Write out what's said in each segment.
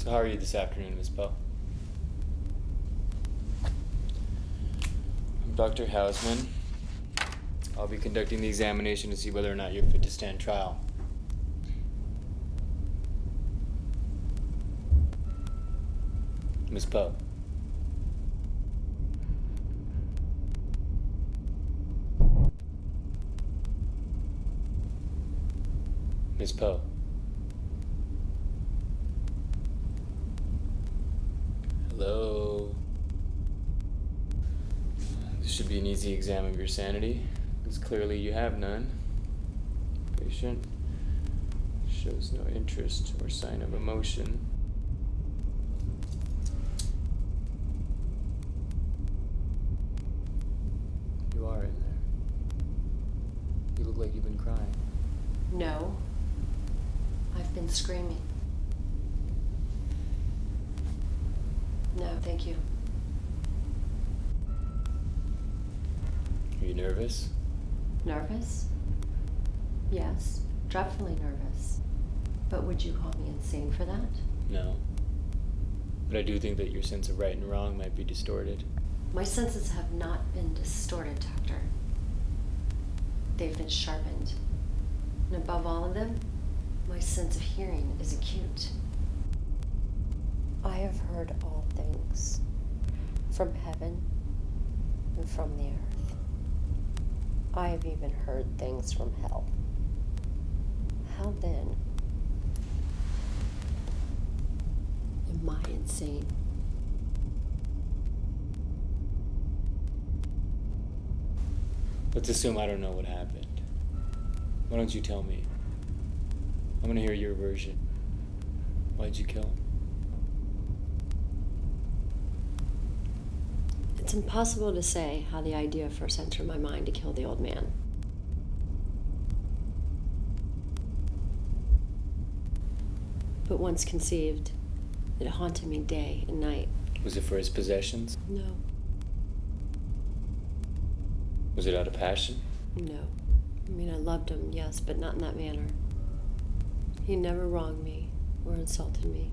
So how are you this afternoon, Miss Poe? I'm Dr. Hausman. I'll be conducting the examination to see whether or not you're fit to stand trial. Miss Poe. Miss Poe. Hello. This should be an easy exam of your sanity, because clearly you have none. Patient shows no interest or sign of emotion. You are in there. You look like you've been crying. No. I've been screaming. No, thank you. Are you nervous? Nervous? Yes, dreadfully nervous. But would you call me insane for that? No. But I do think that your sense of right and wrong might be distorted. My senses have not been distorted, Doctor. They've been sharpened. And above all of them, my sense of hearing is acute. I have heard all things, from heaven and from the earth. I have even heard things from hell. How then am I insane? Let's assume I don't know what happened. Why don't you tell me? I'm gonna hear your version. Why'd you kill him? It's impossible to say how the idea first entered my mind to kill the old man. But once conceived, it haunted me day and night. Was it for his possessions? No. Was it out of passion? No. I mean, I loved him, yes, but not in that manner. He never wronged me or insulted me.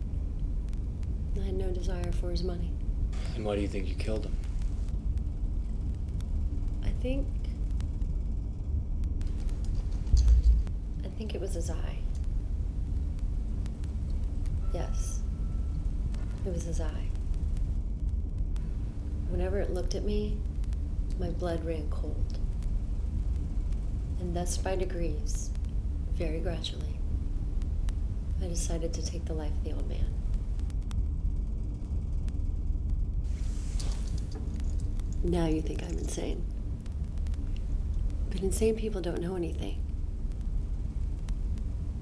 I had no desire for his money. And why do you think you killed him? I think it was his eye. Yes, it was his eye. Whenever it looked at me, my blood ran cold. And thus by degrees, very gradually, I decided to take the life of the old man. Now you think I'm insane. But insane people don't know anything.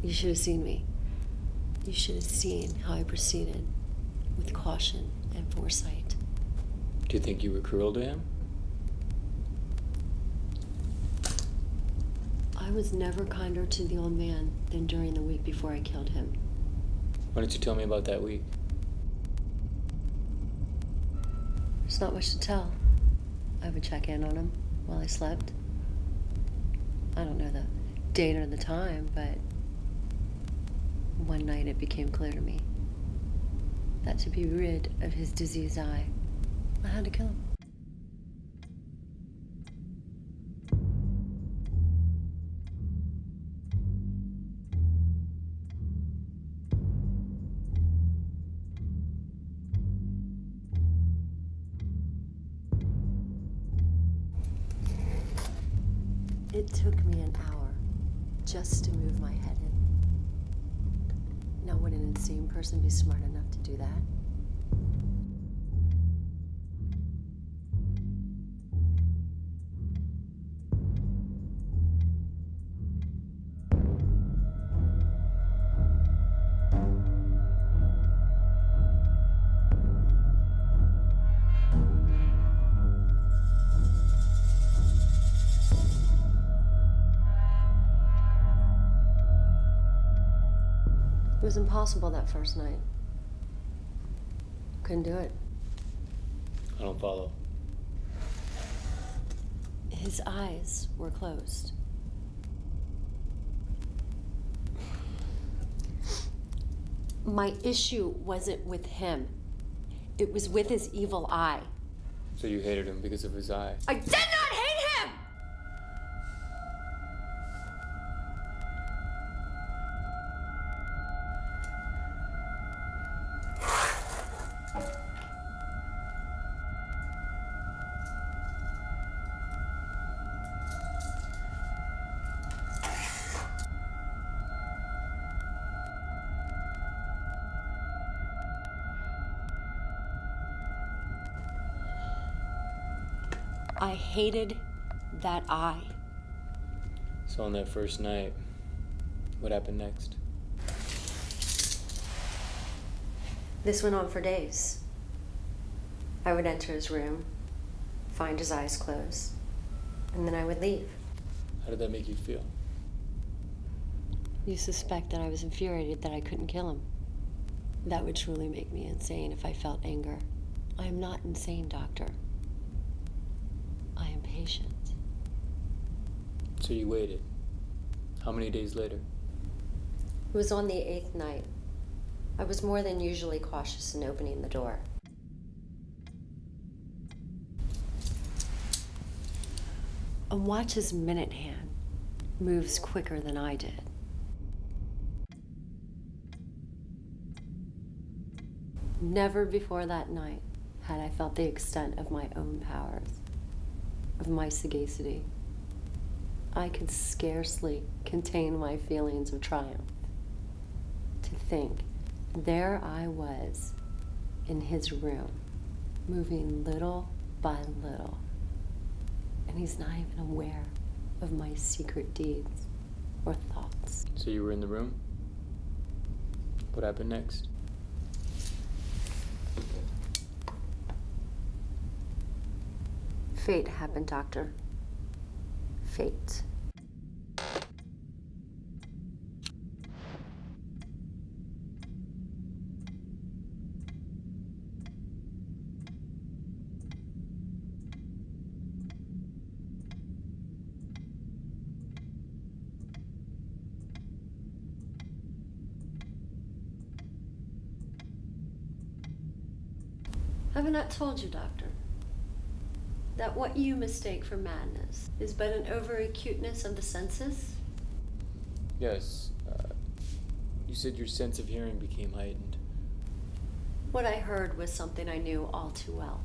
You should have seen me. You should have seen how I proceeded with caution and foresight. Do you think you were cruel to him? I was never kinder to the old man than during the week before I killed him. Why don't you tell me about that week? There's not much to tell. I would check in on him while I slept. I don't know the date or the time, but one night it became clear to me that to be rid of his diseased eye, I had to kill him. It took me an hour just to move my head in. Now, would an insane person be smart enough to do that? It was impossible that first night. Couldn't do it. I don't follow. His eyes were closed. My issue wasn't with him. It was with his evil eye. So you hated him because of his eye? I did not hate him! I hated that eye. So on that first night, what happened next? This went on for days. I would enter his room, find his eyes closed, and then I would leave. How did that make you feel? You suspect that I was infuriated that I couldn't kill him. That would truly make me insane if I felt anger. I am not insane, Doctor. I am patient. So you waited. How many days later? It was on the 8th night. I was more than usually cautious in opening the door. And watch his minute hand moves quicker than I did. Never before that night had I felt the extent of my own powers, of my sagacity. I could scarcely contain my feelings of triumph. To think, there I was in his room, moving little by little, and he's not even aware of my secret deeds or thoughts. So you were in the room? What happened next? Fate happened, Doctor. Fate. Have I not told you, Doctor, that what you mistake for madness is but an over-acuteness of the senses? Yes. You said your sense of hearing became heightened. What I heard was something I knew all too well.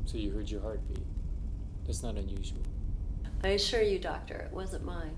So you heard your heartbeat. That's not unusual. I assure you, Doctor, it wasn't mine.